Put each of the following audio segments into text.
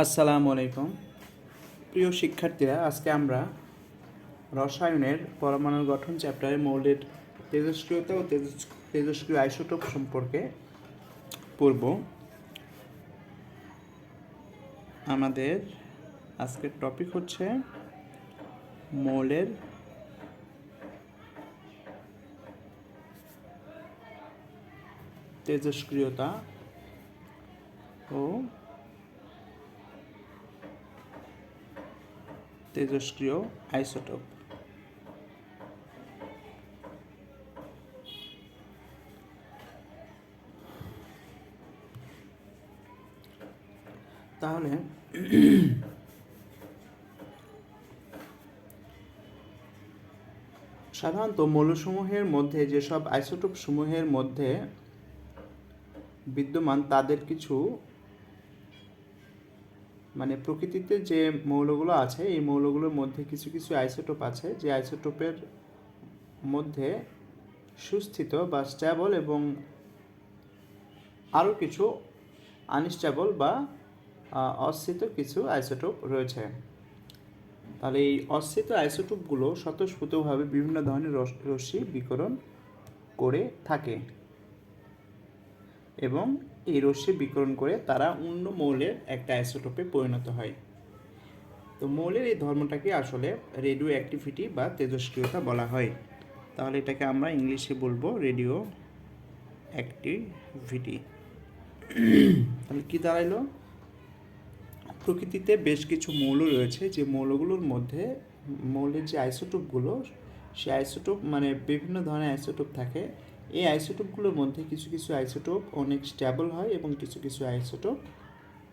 আসসালামু আলাইকুম প্রিয় শিক্ষার্থীরা, আজকে আমরা রসায়নের পরমাণুর গঠন চ্যাপ্টারে মৌলের তেজস্ক্রিয়তা ও তেজস্ক্রিয় আইসোটোপ সম্পর্কে পড়ব। আমাদের আজকের টপিক হচ্ছে মৌলের তেজস্ক্রিয়তা ও তেজস্ক্রিয় আইসোটোপ। তাহলে সাধারণত মৌলসমূহের মধ্যে যেসব আইসোটোপ সমূহের মধ্যে বিদ্যমান তাদের কিছু প্রকৃতিতে যে মৌলগুলো আছে এই মৌলগুলোর মধ্যে কিছু কিছু আইসোটোপ আছে যে আইসোটোপের মধ্যে সুস্থিত বা স্ট্যাবল এবং আরও কিছু আনস্ট্যাবল বা অস্থিত কিছু আইসোটোপ রয়েছে। তাহলে এই অস্থিত আইসোটোপগুলো স্বতঃস্ফূর্তভাবে বিভিন্ন ধরনের রশ্মি বিকিরণ করে থাকে এবং এই রশ্মি বিকিরণ করে তারা অন্য মৌলের একটা আইসোটোপে পরিণত হয়। তো মৌলের এই ধর্মটাকে আসলে রেডিও অ্যাক্টিভিটি বা তেজস্ক্রিয়তা বলা হয়। তাহলে এটাকে আমরা ইংলিশে বলবো রেডিও অ্যাক্টিভিটি। তাহলে কি দাঁড়াইলো? প্রকৃতিতে বেশ কিছু মৌল রয়েছে যে মৌলগুলোর মধ্যে মৌলের যে আইসোটোপগুলো সেই আইসোটোপ বিভিন্ন ধরনের আইসোটোপ থাকে। এই আইসোটোপগুলোর মধ্যে কিছু কিছু আইসোটোপ অনেক স্ট্যাবল হয় এবং কিছু কিছু আইসোটোপ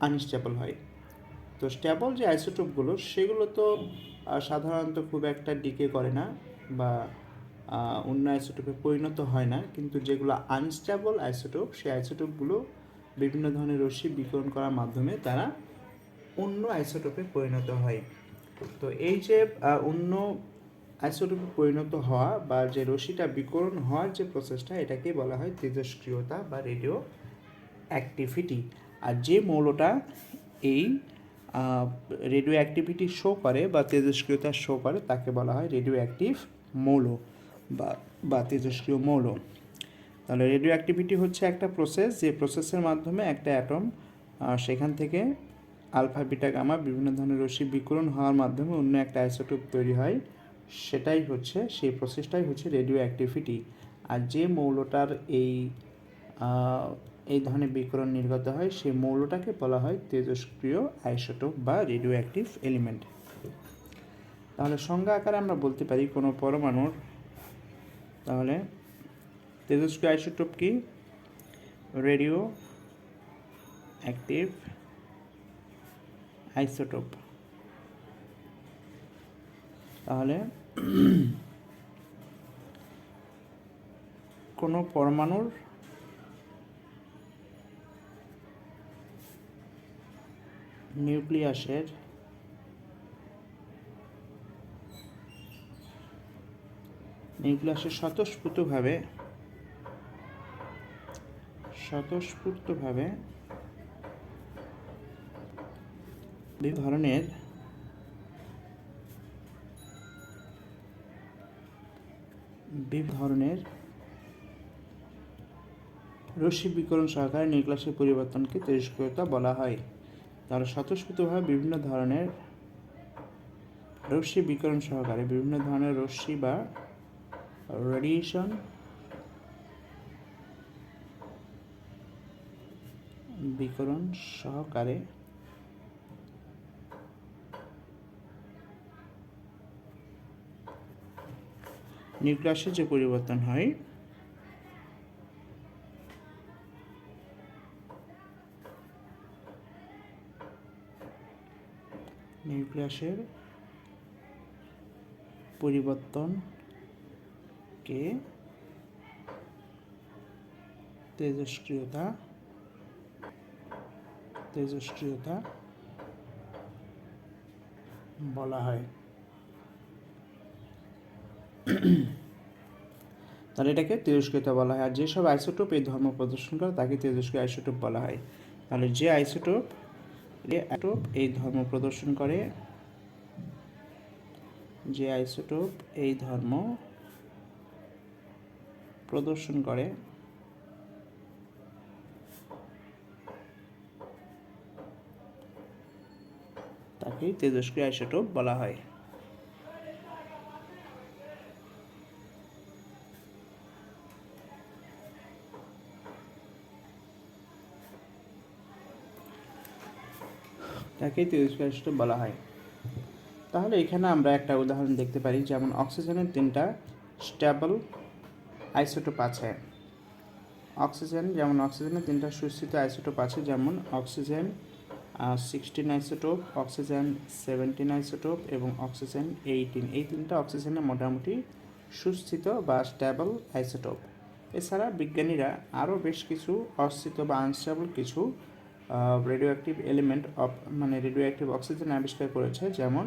আনস্ট্যাবল হয়। তো স্ট্যাবল যে আইসোটোপগুলো সেগুলো তো সাধারণত খুব একটা ডিকে করে না বা অন্য আইসোটোপে পরিণত হয় না, কিন্তু যেগুলো আনস্ট্যাবল আইসোটোপ সেই আইসোটোপগুলো বিভিন্ন ধরনের রশ্মি বিকিরণ করার মাধ্যমে তারা অন্য আইসোটোপে পরিণত হয়। তো এই যে অন্য আইসোটোপে পরিণত হওয়া বা যে রশ্মিটা বিকিরণ হওয়ার যে প্রসেসটা এটাকে বলা হয় তেজস্ক্রিয়তা বা রেডিও অ্যাক্টিভিটি। আর যে মৌলটা এই রেডিও অ্যাক্টিভিটি শো করে বা তেজস্ক্রিয়তা শো করে তাকে বলা হয় রেডিও অ্যাক্টিভ মৌল বা তেজস্ক্রিয় মৌল। তাহলে রেডিও অ্যাক্টিভিটি হচ্ছে একটা প্রসেস, যে প্রসেসের মাধ্যমে একটা অ্যাটম সেখান থেকে আলফা বিটা গামা বিভিন্ন ধরনের রশ্মি বিকিরণ হওয়ার মাধ্যমে অন্য একটা আইসোটোপ তৈরি হয়, সেটাই হচ্ছে সেই প্রসেসটাই হচ্ছে রেডিও অ্যাক্টিভিটি। আর যে মৌলটার এই ধরনের বিকিরণ নির্গত হয় সেই মৌলটাকে বলা হয় তেজস্ক্রিয় আইসোটোপ বা রেডিও অ্যাক্টিভ এলিমেন্ট। তাহলে সংজ্ঞা আকারে আমরা বলতে পারি কোনো পরমাণুর তাহলে তেজস্ক্রিয় আইসোটোপ কি? Radio active isotope. তাহলে কোনো পরমাণুর নিউক্লিয়াসের স্বতঃস্ফূর্তভাবে বিভিন্ন ধরনের রশ্মি বিকিরণ সহকারে নিউক্লিয়াসের পরিবর্তনকে তেজস্ক্রিয়তা বলা হয়। তাহলে স্বতঃস্ফূর্তভাবে বিভিন্ন ধরনের রশ্মি বিকিরণ সহকারে বিভিন্ন ধরনের রশ্মি বা রেডিয়েশন বিকিরণ সহকারে নিউক্লিয়াসের যে পরিবর্তন হয় নিউক্লিয়াসের পরিবর্তনকে তেজস্ক্রিয়তা বলা হয়। তাহলে এটাকে তেজস্ক্রিয়তা বলা হয়। আর যেসব আইসোটোপ এই ধর্ম প্রদর্শন করে তাকে তেজস্ক্রিয় আইসোটোপ বলা হয়। তাহলে যে আইসোটোপ আইসোটোপ এই ধর্ম প্রদর্শন করে, যে আইসোটোপ এই ধর্ম প্রদর্শন করে তাকেই তেজস্ক্রিয় আইসোটোপ বলা হয়। তাকেই তেজস্ক্রিয় আইসোটোপ বলা হয়। তাহলে এখানে আমরা একটা উদাহরণ দেখতে পারি, যেমন অক্সিজেনের 3টা স্টেবল আইসোটোপ আছে। অক্সিজেনের 3টা সুস্থিত আইসোটোপ আছে, যেমন অক্সিজেন 16 আইসোটোপ, অক্সিজেন 17 আইসোটোপ এবং অক্সিজেন 18। এই 3টা অক্সিজেনের মোটামুটি সুস্থিত বা স্টেবল আইসোটোপ। এছাড়া বিজ্ঞানীরা আরও বেশ কিছু অস্থিত বা আনস্টেবল কিছু radio active element radio active oxygen আবিষ্কার করেছে, যেমন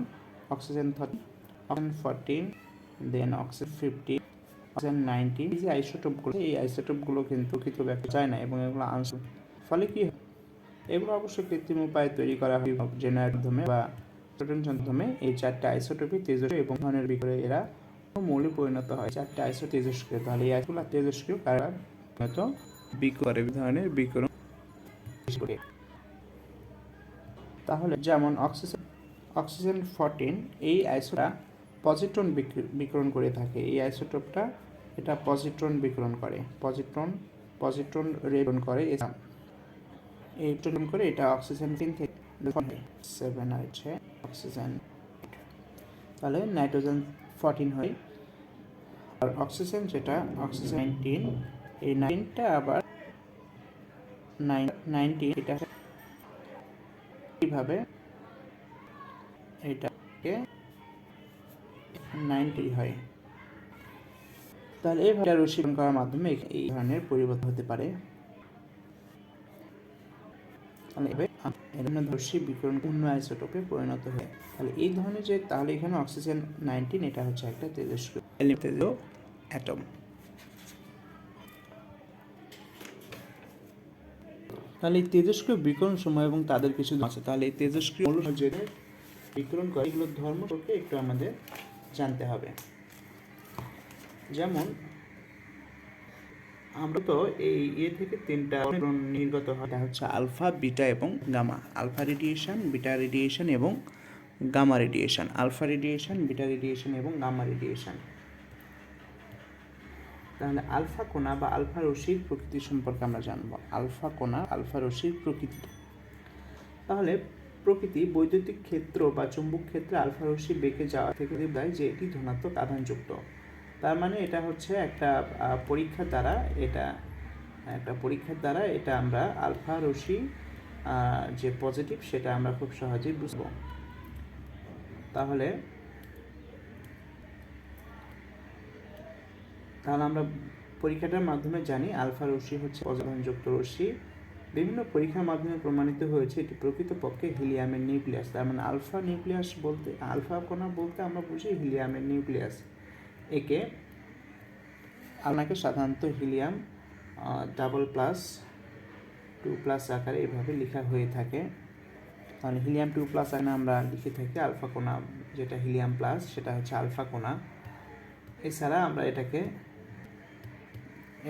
অক্সিজেন 13, অক্সিজেন 14, দেন অক্সিজেন 15, অক্সিজেন 19। এই যে আইসোটোপগুলো, এই আইসোটোপগুলো কিন্তু প্রকৃত ব্যাখ্যা যায় না এবং এগুলো ফলে কি হয়, এগুলো অবশ্যই কৃত্রিম উপায়ে তৈরি করা হয় জেনারেটর মাধ্যমে বা মাধ্যমে। এই 4টা আইসোটোপই তেজস্ক্রিয় এবং ধরনের বিক্রিয়ায় এরা মৌলে পরিণত হয়। 4টা আইসো তেজস্ক্রিয়। তাহলে এই আইসোগুলো তেজস্ক্রিয় কারা পরিণত বিক্রিয়া ধরনের বিকিরণ। তাহলে যেমন অক্সিজেন 14 এই আইসোটা পজিট্রন বিকিরণ করে থাকে। এই আইসোটোপটা এটা পজিট্রন বিকিরণ করে, পজিট্রন রেডিয়ন করে, এই বিকিরণ করে। এটা অক্সিজেন 3 থেকে 7 আছে অক্সিজেন। তাহলে নাইট্রোজেন 14 হয়। আর অক্সিজেন যেটা অক্সিজেন 19, এই 19টা আবার 19 এটা কিভাবে এটাকে 90 হয়। তাহলে এইভাবে রশ্মিকরণ করার মাধ্যমে এই ধরনের পরিবর্তন হতে পারে। তাহলে রশ্মি বিকিরণ অন্য আইসোটোপে পরিণত হয়। তাহলে এই ধরনের তাহলে এখানে অক্সিজেন 19 এটা হচ্ছে একটা তেজস্ক্রিয় অ্যাটম। তাহলে এই তেজস্ক্রিয় বিকিরণ সময় এবং তাদের কিছু আছে। তাহলে এই তেজস্ক্রিয় যে বিকিরণ করে এগুলোর ধর্ম সম্পর্কে একটু আমাদের জানতে হবে। যেমন আমরা তো এই থেকে 3টা নির্গত হয়, এটা হচ্ছে আলফা, বিটা এবং gamma. Alpha radiation, beta radiation এবং gamma radiation. Alpha radiation, beta radiation এবং গামা রেডিয়েশন। তাহলে আলফা কণা বা আলফা রশ্মির প্রকৃতি সম্পর্কে আমরা জানব। আলফা কণা, আলফা রশ্মির প্রকৃতি। তাহলে প্রকৃতি বৈদ্যুতিক ক্ষেত্র বা চুম্বক ক্ষেত্রে আলফা রশ্মি বেঁকে যাওয়া থেকে দেয় যে এটি ধনাত্মক আধানযুক্ত। তার মানে এটা হচ্ছে একটা পরীক্ষার দ্বারা এটা আমরা আলফা রশ্মি যে পজিটিভ সেটা আমরা খুব সহজেই বুঝব। তাহলে আমরা পরীক্ষাটার মাধ্যমে জানি আলফা রশ্মি হচ্ছে আধানযুক্ত রশ্মি। বিভিন্ন পরীক্ষার মাধ্যমে প্রমাণিত হয়েছে এটি প্রকৃতপক্ষে হিলিয়ামের নিউক্লিয়াস। তার মানে আলফা কণা বলতে আমরা বুঝি হিলিয়ামের নিউক্লিয়াস। একে আপনাকে সাধারণত হিলিয়াম $+2+ আকারে এভাবে লেখা হয়ে থাকে। তাহলে হিলিয়াম 2+ আকারে আমরা লিখে থাকি আলফা কণা, যেটা হিলিয়াম প্লাস সেটা হচ্ছে আলফা কণা। এছাড়া আমরা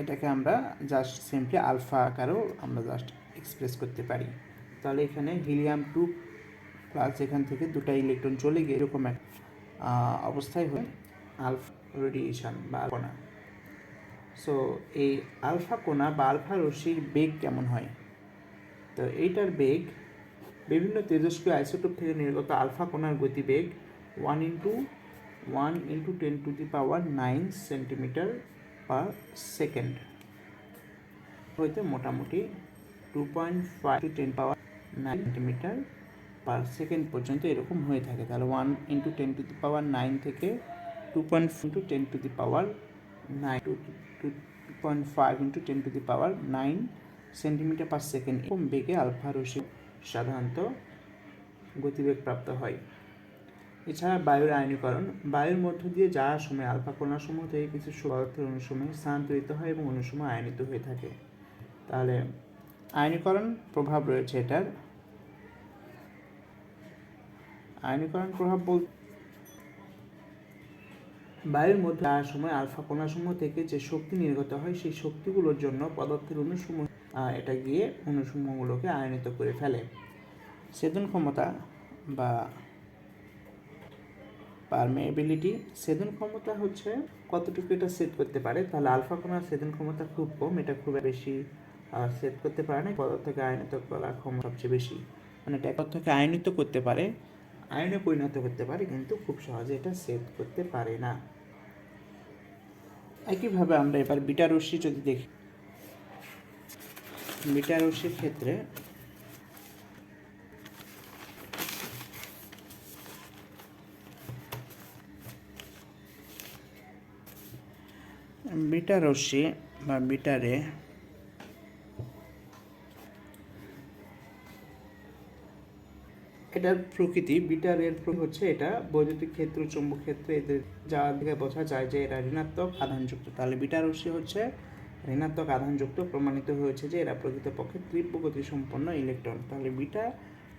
এটাকে আমরা জাস্ট সিম্পলি আলফা আকারেও আমরা জাস্ট এক্সপ্রেস করতে পারি। তাহলে এখানে হিলিয়াম 2+ এখান থেকে 2টা ইলেকট্রন চলে গিয়ে এরকম এক অবস্থায় হয় আলফা রেডিয়েশন বা কণা। সো এই আলফা কণা বা আলফা রশ্মির বেগ কেমন হয়? তো এইটার বেগ বিভিন্ন তেজস্ক্রিয় আইসোটোপ থেকে নির্গত আলফা কণার গতিবেগ 1 × 10⁹ সেমি/সেকেন্ড হইতে মোটামুটি 2.5 × 10⁹ সেমি/সেকেন্ড পর্যন্ত এরকম হয়ে থাকে। তাহলে 1 × 10⁹ থেকে 2.5 × 10⁹ 2.5 × 10⁹ সেমি/সেকেন্ড এরকম বেগে আলফা রশ্মি সাধারণত গতিবেগ প্রাপ্ত হয়। এছাড়া বায়ুর আয়নীকরণ, বায়ুর মধ্য দিয়ে যাওয়ার সময় আলফা কণাসমূহ থেকে কিছু পদার্থের অণুসমূহে স্থানান্তরিত হয় এবং অণুসমূহ আয়নিত হয়ে থাকে। তাহলে আয়নীকরণ প্রভাব রয়েছে এটার। আয়নীকরণ প্রভাব বলতে বায়ুর মধ্যে যাওয়ার সময় আলফা কণাসমূহ থেকে যে শক্তি নির্গত হয় সেই শক্তিগুলোর জন্য পদার্থের অণুসমূহ এটা গিয়ে অণুসমূহগুলোকে আয়নিত করে ফেলে। ছেদন ক্ষমতা বা পারমেবিলিটি, ছেদন ক্ষমতা হচ্ছে কতটুকু এটা সেট করতে পারে। তাহলে আলফা কণার ছেদন ক্ষমতা খুব কম, এটা খুব বেশি সেট করতে পারে না। পদার্থকে আয়নিত করার ক্ষমতা সবচেয়ে বেশি, মানে এটা পদার্থকে আয়নিত করতে পারে, আয়নে পরিণত করতে পারে, কিন্তু খুব সহজে এটা সেট করতে পারে না। একইভাবে আমরা এবার বিটা রশ্মি যদি দেখি, বিটা রশ্মির ক্ষেত্রে বিটা রশ্মি বা বিটারে এটার প্রকৃতি, বিটার এর হচ্ছে এটা বৈদ্যুতিক ক্ষেত্র, চৌম্বক ক্ষেত্রে এদের যাওয়ার দিকে বোঝা যায় যে এরা ঋণাত্মক আধানযুক্ত। তাহলে বিটা রশ্মি হচ্ছে ঋণাত্মক আধানযুক্ত। প্রমাণিত হয়েছে যে এরা প্রকৃতপক্ষে তীব্র গতিসম্পন্ন ইলেকট্রন। তাহলে বিটা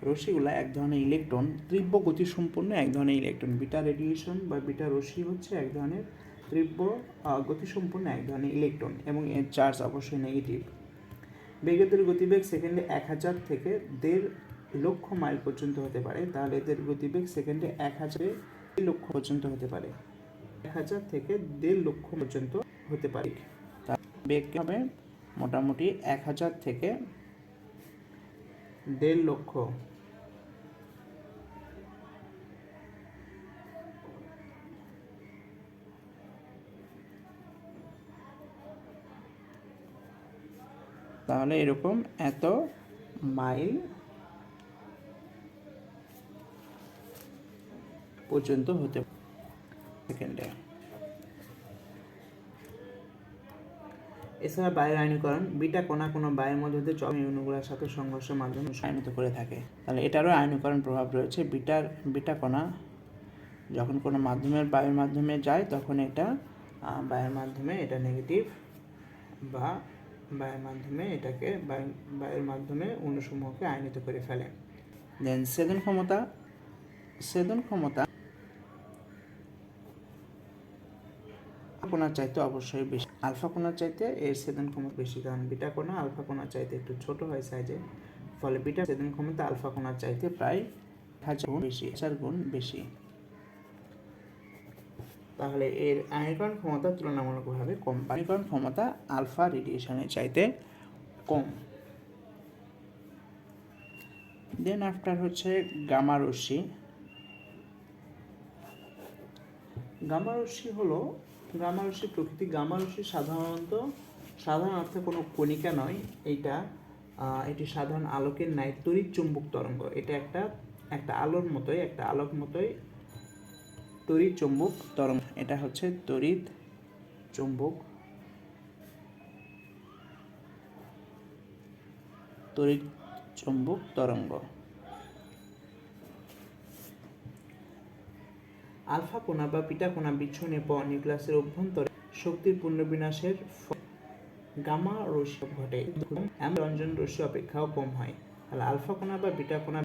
রশ্মিগুলো এক ধরনের ইলেকট্রন, তীব্র গতিসম্পন্ন এক ধরনের ইলেকট্রন। বিটা রেডিয়েশন বা বিটা রশ্মি হচ্ছে এক ধরনের তীব্র গতিসম্পন্ন এক ধরনের ইলেকট্রন, এবং এর চার্জ অবশ্যই নেগেটিভ। বেগের গতিবেগ সেকেন্ডে 1000 থেকে 1.5 লক্ষ মাইল পর্যন্ত হতে পারে। তাহলে এদের গতিবেগ সেকেন্ডে 1000 লক্ষ পর্যন্ত হতে পারে, 1000 থেকে 1.5 লক্ষ পর্যন্ত হতে পারে। বেগ হবে মোটামুটি 1000 থেকে 1.5 লক্ষ। তাহলে এরকম এত মাইল পর্যন্ত হতে সেকেন্ডে। এছাড়া বায়ুর আয়নীকরণ, বিটা কণা কোনো বায়ুর মধ্যে চরম অণুগুলোর সাথে সংঘর্ষের মাধ্যমে আয়নিত করে থাকে। তাহলে এটারও আয়নীকরণ প্রভাব রয়েছে। বিটা কণা যখন কোনো বায়ুর মাধ্যমে যায়, তখন এটা বায়ুর মাধ্যমে এটা নেগেটিভ, বা বায়ুর মাধ্যমে এটাকে বায়ুর মাধ্যমে অণুসমূহকে আয়নিত করে ফেলে। দেন ছেদন ক্ষমতা, ছেদন ক্ষমতা কণার চাইতে অবশ্যই বেশি। আলফা কণার চাইতে এর ছেদন ক্ষমতা বেশি, কারণ বিটা কণা আলফা কণার চাইতে একটু ছোট হয় সাইজে। ফলে বিটা ছেদন ক্ষমতা আলফা কণার চাইতে প্রায় 1000 গুণ বেশি। তাহলে এর আয়নীকরণ ক্ষমতা তুলনামূলকভাবে কম। আয়নীকরণ ক্ষমতা আলফা রেডিয়েশনের চাইতে কম। দেন আফটার হচ্ছে গামা রশ্মি। গামা রশ্মি হলো, গামা রশ্মি প্রকৃতি, গামা রশ্মি সাধারণ অর্থে কোনো কণিকা নয়। এটি সাধারণ আলোকের ন্যায় তড়িৎ চুম্বক তরঙ্গ। এটা একটা আলোর মতোই, একটা আলোক মতোই তড়িৎ চুম্বক তরঙ্গ। এটা হচ্ছে তড়িৎ চুম্বক তরঙ্গ। আলফা কণা বা বিটা কণা বিচ্ছুরণের পর নিউক্লিয়াসের অভ্যন্তরে শক্তির পুনর্বিন্যাসের গামা রশ্মি ঘটে, রঞ্জন রশ্মি অপেক্ষাও কম হয়। তাহলে আলফা কণা বা বিটা কণা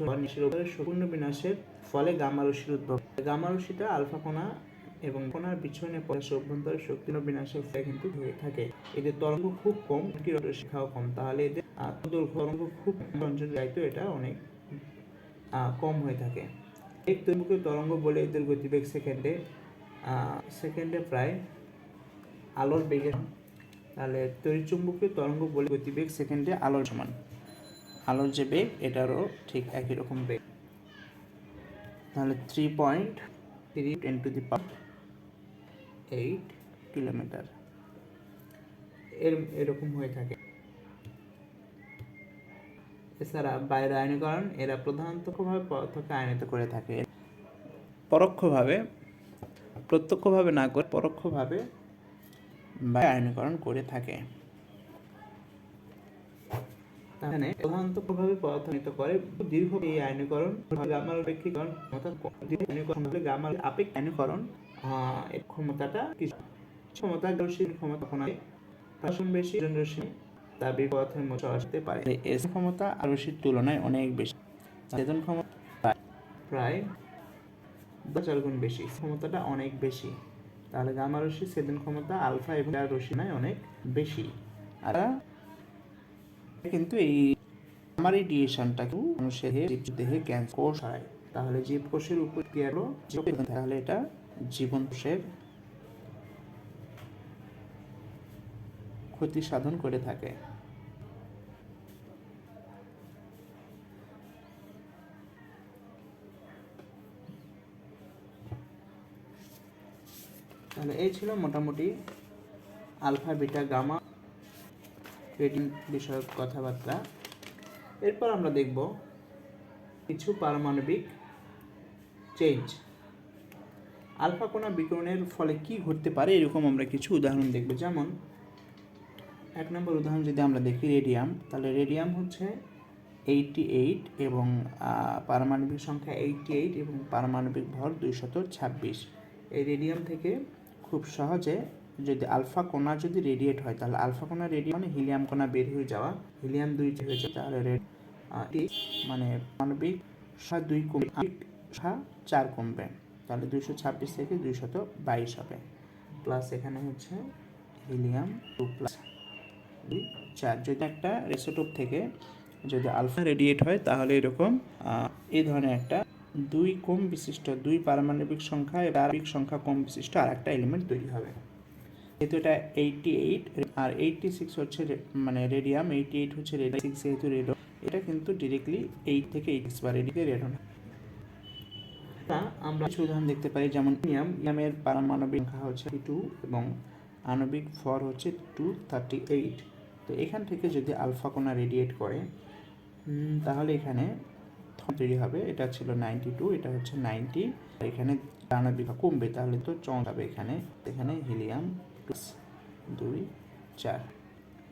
পুনর্বিন্যাসের ফলে গামা রশ্মির উদ্ভব। গামা রশ্মিটা আলফা কণা এবং কণার বিচ্ছুরণের পর অভ্যন্তরে শক্তি বিন্যাসের ফলে কিন্তু হয়ে থাকে। এদের তরঙ্গ খুব কম, রশ্মিখাও কম। তাহলে এদের তরঙ্গ খুব রঞ্জন যাইতো, এটা অনেক কম হয়ে থাকে। এক চৌম্বকীয় তরঙ্গ বলে এদের গতিবেগ সেকেন্ডে প্রায় আলোর বেগের। তাহলে তড়িৎচুম্বকীয় তরঙ্গ বলে গতিবেগ সেকেন্ডে আলোর সমান। আলোর যে বেগ, এটারও ঠিক একই রকম বেগ। তাহলে 3.3 × 10⁸ কিলোমিটার এরকম হয়ে থাকে। এছাড়া বায়ুর আয়নীকরণ, এরা প্রধানত পদার্থকে আয়নিত করে থাকে পরোক্ষভাবে, প্রত্যক্ষভাবে না করে পরোক্ষভাবে বায়ু আয়নীকরণ করে থাকে। এখানে প্রধানত প্রভাবে পদার্থ আয়নিত করে। দীর্ঘ এই আয়নীকরণ গামার আপেক্ষিকরণ ক্ষমতা কম। গামার আপেক্ষিক আয়নীকরণ এর ক্ষমতাটা কিছু ক্ষমতা রশ্মির ক্ষমতা কোনায় প্রশন বেশি, রশ্মি তার পদার্থের মধ্যে আসতে পারে। এর ক্ষমতা আর রশ্মির তুলনায় অনেক বেশি। ছেদন ক্ষমতা প্রায় 4 গুণ বেশি, ক্ষমতাটা অনেক বেশি। তাহলে গামা রশ্মি ছেদন ক্ষমতা আলফা এবং রশ্মি নয় অনেক বেশি। আর কিন্তু এই গামা রেডিয়েশনটা কিন্তু মানুষের দেহে ক্যান্সার কোষ হয়। তাহলে জীবকোষের উপর ক্রিয়ারও তাহলে এটা জীবন কোষের ক্ষতি সাধন করে থাকে। তাহলে এই ছিল মোটামুটি আলফা বিটা গামা রেডিয়েশন বিষয়ক কথাবার্তা। এরপর আমরা দেখব কিছু পারমাণবিক চেঞ্জ। আলফা কণা বিকিরণের ফলে কি ঘটতে পারে এরকম আমরা কিছু উদাহরণ দেখব। যেমন 1 নম্বর উদাহরণ যদি আমরা দেখি রেডিয়াম, তাহলে রেডিয়াম হচ্ছে 88 এবং পারমাণবিক সংখ্যা 88 এবং পারমাণবিক ভর 226। এই রেডিয়াম থেকে খুব সহজে যদি আলফা কণা যদি রেডিয়েট হয়, তাহলে আলফা কণা রেডিয়েট মানে হিলিয়াম কণা বের হয়ে যাওয়া, হিলিয়াম 2 হয়ে যায়, তাহলে মানে পারমাণবিক 2 কমবে, 4 কমবে, তাহলে 226 থেকে 222 হবে। প্লাস এখানে হচ্ছে হিলিয়াম 2 প্লাস 4। যদি একটা রেসোটোপ থেকে যদি আলফা রেডিয়েট হয়, তাহলে এরকম এই ধরনের একটা 2 কম বিশিষ্ট 2 পারমাণবিক সংখ্যা এবং পারমাণবিক সংখ্যা কম বিশিষ্ট আর একটা এলিমেন্ট তৈরি হবে। যেহেতু এটা 88 আর 86 হচ্ছে মানে রেডিয়াম, 88 হচ্ছে রেডিয়াম, 6 যেহেতু রেডিয়াম, এটা কিন্তু ডিরেক্টলি 8 থেকে 86 বা রেডিকে রেডন। আমরা কিছু উদাহরণ দেখতে পাই, যেমন ইয়ামের পারমাণবিক সংখ্যা হচ্ছে 2 এবং আণবিক ভর হচ্ছে 238। তো এখান থেকে যদি আলফা কণা রেডিয়েট করে, তাহলে এখানে তৈরি হবে, এটা ছিল 92, এটা হচ্ছে 90, এখানে আণবিক কমবে, তাহলে তো চমক হবে এখানে, এখানে হিলিয়াম প্লাস 2 4।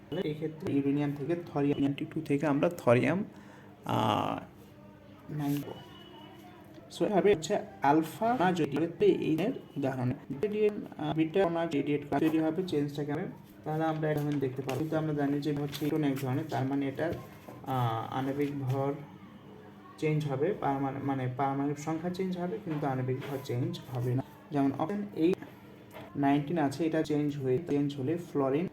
তাহলে এই ক্ষেত্রে ইউরেনিয়াম থেকে থরিয়াম 92 থেকে আমরা থরিয়াম 9। সো এভাবে হচ্ছে আলফা না যদি এর উদাহরণ বিটা না রেডিয়েট তৈরি হবে চেঞ্জটাকে হবে। তাহলে আমরা এখন দেখতে পাবো, কিন্তু আমরা জানি যে হচ্ছে কোন এক ধরনের, তার মানে এটার আণবিক ভর চেঞ্জ হবে, মানে পারমাণবিক সংখ্যা চেঞ্জ হবে, কিন্তু আণবিক ভর চেঞ্জ হবে না। যেমন অপশন 19 আছে, এটা চেঞ্জ হলে ফ্লোরিন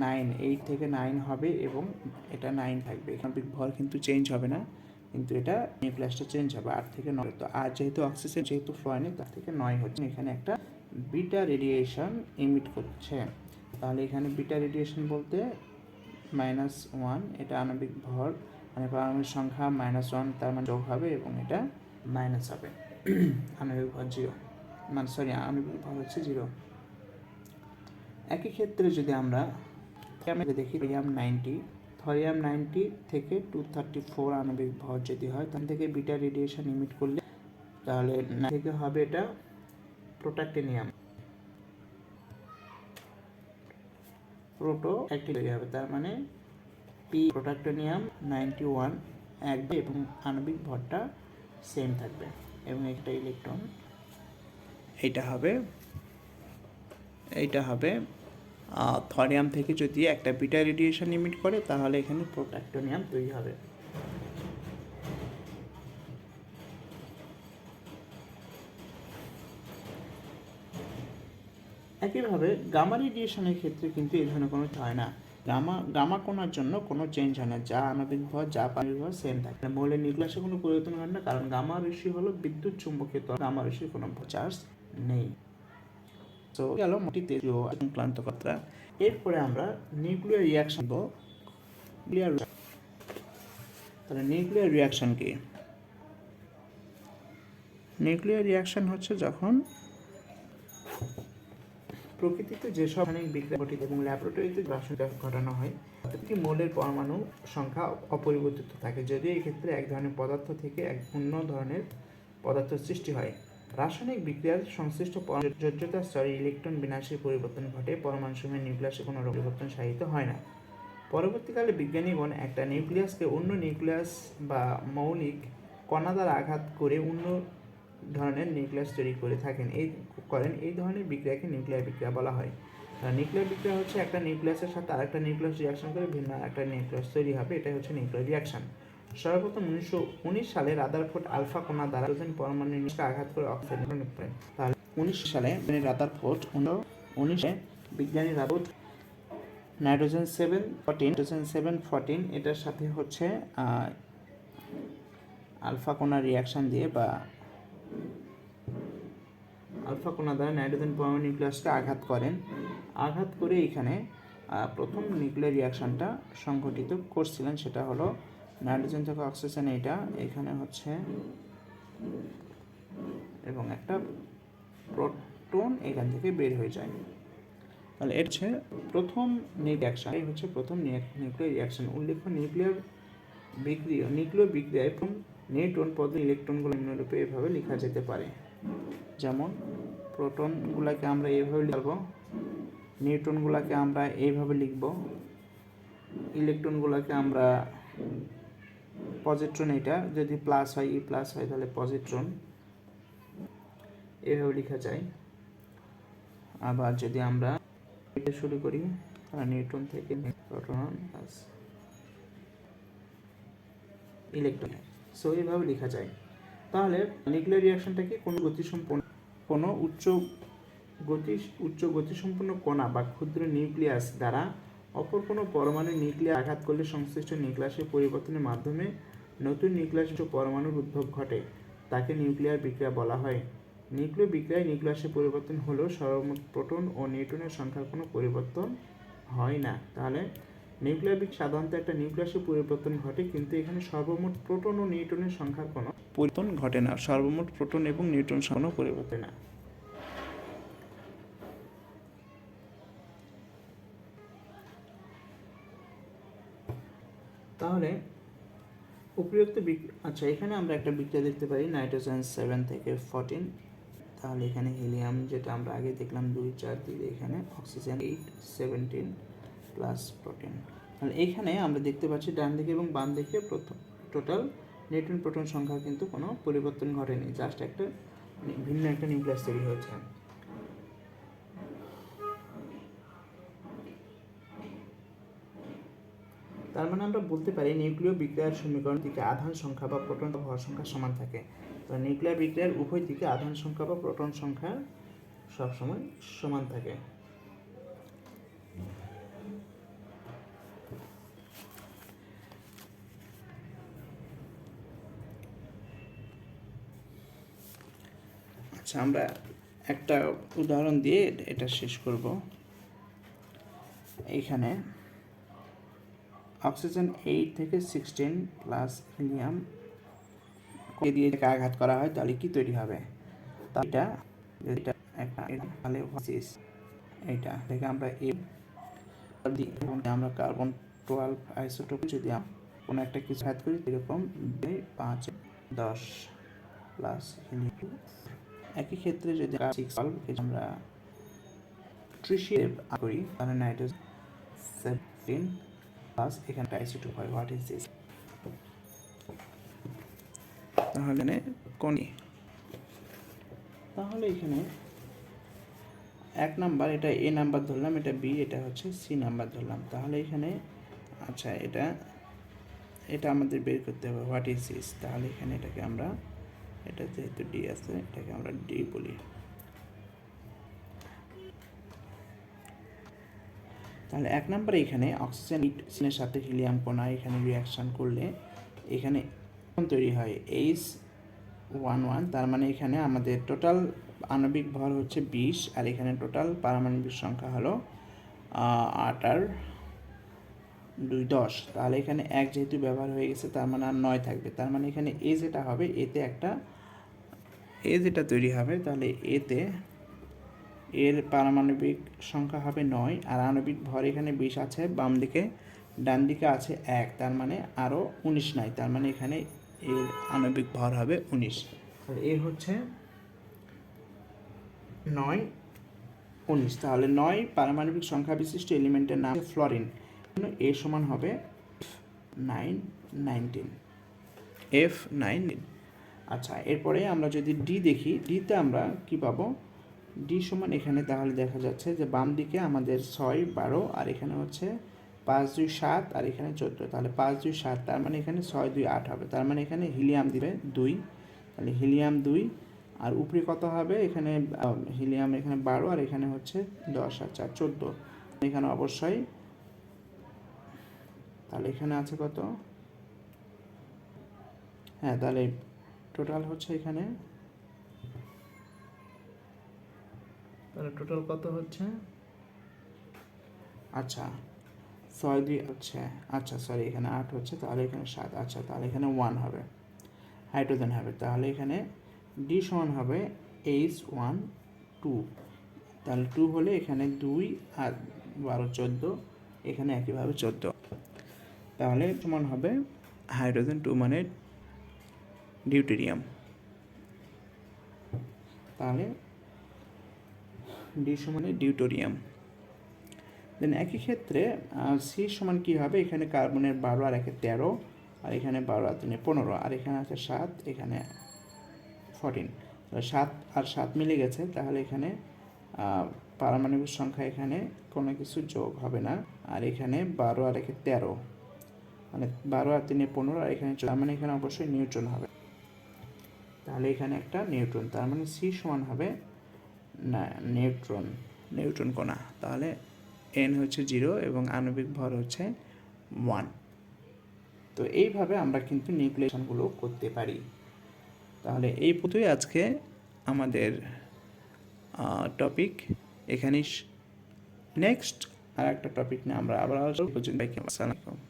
9 8 থেকে 9 হবে এবং এটা 9 থাকবে, আণবিক ভর কিন্তু চেঞ্জ হবে না, কিন্তু এটা নিউক্লিয়াসটা চেঞ্জ হবে 8 থেকে 9। তো আর যেহেতু অক্সিজেন যেহেতু ফ্লোরিন, তার থেকে 9 হচ্ছে, এখানে একটা বিটা রেডিয়েশন ইমিট করছে। তাহলে এখানে বিটা রেডিয়েশন বলতে -1, এটা আণবিক ভর মানে পারমাণবিক সংখ্যা -1, তার মানে যোগ হবে এবং এটা মাইনাস হবে, আণবিক ভর 0, মানে সরি আণবিক ভর হচ্ছে 0। একই ক্ষেত্রে যদি আমরা দেখি থরিয়াম 90 থেকে 234 আণবিক ভর যদি হয়, তার থেকে বিটা রেডিয়েশন ইমিট করলে, তাহলে থেকে হবে এটা প্রোটাক্টিনিয়াম, প্রোটো অ্যাক্টিভ তৈরি হবে, তার মানে পি প্রোটাক্টিনিয়াম 91 একবে এবং আণবিক ভরটা সেম থাকবে এবং একটা ইলেকট্রন এইটা হবে থরিয়াম থেকে যদি একটা বিটা রেডিয়েশন ইমিট করে, তাহলে এখানে প্রোটাক্টিনিয়াম তৈরি হবে। একইভাবে গামা রেডিয়েশনের ক্ষেত্রে কিন্তু এই ধরনের কোনো হয় না। গামা কণার জন্য কোনো চেঞ্জ হয় না, যা আণবিক ভর যা পারমাণবিক ভর সেম থাকে। মৌলের নিউক্লিয়াসে কোনো পরিবর্তন হয় না, কারণ গামা রশ্মি হলো বিদ্যুৎ চুম্বকীয় তরঙ্গ, গামা রশ্মির কোনো চার্জ নেই। তো গেল মোটি তেজীয় ক্লান্ত কথা। এরপরে আমরা নিউক্লিয়ার রিয়াকশন তাহলে নিউক্লিয়ার রিয়াকশন কি? নিউক্লিয়ার রিয়াকশন হচ্ছে যখন প্রকৃতিতে যেসব রাসায়নিক বিক্রিয়া ঘটিত এবং ল্যাবরেটরিতে রাসায়নিক ঘটানো হয়, প্রতিটি মোলের পরমাণু সংখ্যা অপরিবর্তিত থাকে, যদিও এই ক্ষেত্রে এক ধরনের পদার্থ থেকে এক অন্য ধরনের পদার্থ সৃষ্টি হয়। রাসায়নিক বিক্রিয়ার সংশ্লিষ্ট যোজ্যতার স্তরে ইলেকট্রন বিন্যাসের পরিবর্তন ঘটে, পরমাণুসমূহের নিউক্লিয়াসে কোনো পরিবর্তন সাধিত হয় না। পরবর্তীকালে বিজ্ঞানীগণ একটা নিউক্লিয়াসকে অন্য নিউক্লিয়াস বা মৌলিক কণা দ্বারা আঘাত করে অন্য ধরনের নিউক্লিয়াস তৈরি করে থাকেন। এই ধরনের বিক্রিয়াকে নিউক্লিয়ার বিক্রিয়া বলা হয়। নিউক্লিয়ার বিক্রিয়া হচ্ছে একটা নিউক্লিয়াসের সাথে আরেকটা নিউক্লিয়াস রিয়াকশন করে ভিন্ন একটা নিউক্লিয়াস তৈরি হবে, এটাই হচ্ছে নিউক্লিয়ার রিয়াকশন। সর্বপ্রথম 1919 সালে রাদারফোর্ড আলফা কণা দ্বারা হাইড্রোজেন পরমাণু নিষ্কে আঘাত করে অক্সিজেন পায়। তাহলে 19 সালে রাদারফোর্ড 19 বিজ্ঞানী রাদারফোর্ড নাইট্রোজেন 714 এটার সাথে হচ্ছে আলফা কণা রিয়াকশন দিয়ে বা আলফা কণা দ্বারা নাইট্রোজেন পরমাণু নিউক্লিয়াসকে আঘাত করেন। আঘাত করে এখানে প্রথম নিউক্লিয়ার রিয়াকশনটা সংঘটিত করছিলেন, সেটা হলো নাইট্রোজেন থেকে অক্সিজেন এটা এখানে হচ্ছে এবং একটা প্রোটন এখান থেকে বের হয়ে যায়। তাহলে এটা হচ্ছে প্রথম রিয়াকশন, এই হচ্ছে প্রথম নিউক্লিয়ার রিয়াকশন। উল্লেখ্য নিউক্লিয় বিক্রিয়ায় নিউট্রন পদ ইলেকট্রনগুলো নিম্নরূপে এভাবে লেখা যেতে পারে, যেমন প্রোটনগুলোকে আমরা এইভাবে লিখব, নিউট্রনগুলোকে আমরা এইভাবে লিখব, ইলেকট্রনগুলোকে আমরা পজিট্রন, এটা যদি প্লাস হয় ই প্লাস হয় তাহলে পজিট্রন এভাবে লেখা যায়। আবার যদি আমরা শুরু করি নিউট্রন থেকে প্রোটন প্লাস ইলেকট্রন, সো এইভাবে লেখা যায়। তাহলে নিউক্লিয়ার রিয়াকশনটাকে কোনো উচ্চ গতিসম্পন্ন কণা বা ক্ষুদ্র নিউক্লিয়াস দ্বারা অপর কোনো পরমাণু নিউক্লিয়াস আঘাত করলে সংশ্লিষ্ট নিউক্লিয়াসের পরিবর্তনের মাধ্যমে নতুন নিউক্লিয়াস পরমাণুর উদ্ভব ঘটে, তাকে নিউক্লিয়ার বিক্রিয়া বলা হয়। নিউক্লিয় বিক্রিয়ায় নিউক্লিয়াসের পরিবর্তন হলেও সর্বমোট প্রোটন ও নিউট্রনের সংখ্যার কোনো পরিবর্তন হয় না। তাহলে নিউক্লিয়ার বিক্রিয়া সাধারণত একটা নিউক্লিয়াসের পরিবর্তন ঘটে, কিন্তু এখানে সর্বমোট প্রোটন ও নিউট্রনের সংখ্যার কোনো পরিবর্তন ঘটে না। সর্বমোট প্রোটন এবং নিউট্রন কোনো পরিবর্তন না। তাহলে উপরিউক্ত আচ্ছা, এখানে আমরা একটা বিক্রিয়া দেখতে পারি নাইট্রোজেন 7 থেকে 14। তাহলে এখানে হিলিয়াম যেটা আমরা আগে দেখলাম 2 4 দিলে এখানে অক্সিজেন 8 17 প্লাস প্রোটন। তাহলে এইখানে আমরা দেখতে পাচ্ছি ডান দিকে এবং বাম দিকে টোটাল নিউট্রন প্রোটন সংখ্যা কিন্তু কোনো পরিবর্তন ঘটেনি, জাস্ট একটা ভিন্ন একটা নিউক্লিয়াস তৈরি হয়েছে। তার মানে আমরা বলতে পারি নিউক্লিয় বিক্রিয়ার সমীকরণ দিকে আধান সংখ্যা বা প্রোটন বা ভর সংখ্যা সমান থাকে। তো নিউক্লিয়ার বিক্রিয়ার উভয় দিকে আধান সংখ্যা বা প্রোটন সংখ্যা সবসময় সমান থাকে। আচ্ছা, আমরা একটা উদাহরণ দিয়ে এটা শেষ করব। এইখানে অক্সিজেন 8 থেকে 16 প্লাস হিলিয়াম দিয়ে আঘাত করা হয়, তাহলে কি তৈরি হবে? এটা তাহলে এইটা থেকে আমরা আমরা কার্বন 12 আইসোটোপ যদি কোনো একটা কিছু আঘাত করি, এরকম 5 10 প্লাস হিলিয়াম। একই ক্ষেত্রে যদি আমরা ট্রিশিয়াম করি তাহলে নাইট্রোজেন 17 প্লাস এখানে আইসোটোপ হয়। What is this? তাহলে এখানে 1 নাম্বার, এটা এ নাম্বার ধরলাম, এটা বি, এটা হচ্ছে সি নাম্বার ধরলাম। তাহলে এখানে আচ্ছা, এটা আমাদের বের করতে হবে হোয়াট ইজ দিস। তাহলে এখানে এটাকে আমরা, এটা যেহেতু ডি আছে এটাকে আমরা ডি বলি। তাহলে 1 নম্বরে এখানে অক্সিজেনের সাথে হিলিয়াম কণা এখানে রিয়াকশন করলে এখানে তৈরি হয় H11। তার মানে এখানে আমাদের টোটাল আণবিক ভর হচ্ছে 20 আর এখানে টোটাল পারমাণবিক সংখ্যা হলো 8 আর 2 10। তাহলে এখানে 1 যেহেতু ব্যবহার হয়ে গেছে তার মানে আর 9 থাকবে। তার মানে এখানে এ যেটা হবে, এতে একটা যেটা তৈরি হবে, তাহলে এর পারমাণবিক সংখ্যা হবে 9 আর আণবিক ভর এখানে 20 আছে, বাম দিকে ডান দিকে আছে 1, তার মানে আরও 19 নাই, তার মানে এখানে এর আণবিক ভর হবে 19। তাহলে এ হচ্ছে 9 19। তাহলে 9 পারমাণবিক সংখ্যা বিশিষ্ট এলিমেন্টের নাম ফ্লোরিন। এ সমান হবে F9। আচ্ছা, এরপরে আমরা যদি ডি দেখি, ডিতে আমরা কি পাবো? ডি সমান এখানে তাহলে দেখা যাচ্ছে যে বাম দিকে আমাদের 6 12 আর এখানে হচ্ছে 5 2 7 আর এখানে 14, তাহলে 5 2 7, তার মানে এখানে 6 2 8 হবে, তার মানে এখানে হিলিয়াম দিবে 2, তাহলে হিলিয়াম 2, আর উপরে কত হবে এখানে হিলিয়াম এখানে 12 আর এখানে হচ্ছে 10 আর 4 14, এখানে অবশ্যই, তাহলে এখানে আছে কত, হ্যাঁ তাহলে টোটাল হচ্ছে এখানে, তাহলে টোটাল কত হচ্ছে, আচ্ছা 6 2 হচ্ছে, আচ্ছা সরি এখানে 8 হচ্ছে, তাহলে এখানে 7, আচ্ছা তাহলে এখানে 1 হবে, হাইড্রোজেন হবে, তাহলে এখানে ডি সমান হবে H1 2, তাহলে 2 হলে এখানে 2 আর 12 14, এখানে একইভাবে 14, তাহলে সমান হবে হাইড্রোজেন 2 মানে ডিউটেরিয়াম, তাহলে ডি সমানে ডিউটোরিয়াম। দেন একই ক্ষেত্রে সি সমান কী হবে, এখানে কার্বনের 12 আর 1 13, আর এখানে 12 আর 3 15, আর এখানে আছে 7, এখানে 14, তাহলে 7 আর 7 মিলে গেছে, তাহলে এখানে পারমাণবিক সংখ্যা এখানে কোনো কিছু যোগ হবে না, আর এখানে 12 আর 1 13, মানে 12 আর 3 15, আর এখানে তার মানে এখানে অবশ্যই নিউট্রন হবে, তাহলে এখানে একটা নিউট্রন, তার মানে সি সমান হবে না নিউট্রন কণা, তাহলে এন হচ্ছে 0 এবং আণবিক ভর হচ্ছে 1। তো এইভাবে আমরা কিন্তু নিউক্লিয়েশনগুলো করতে পারি। তাহলে এই পর্যন্তই আজকে আমাদের টপিক, এখানেই নেক্সট আর একটা টপিক নিয়ে আমরা আবার আসবো। আসসালামু আলাইকুম।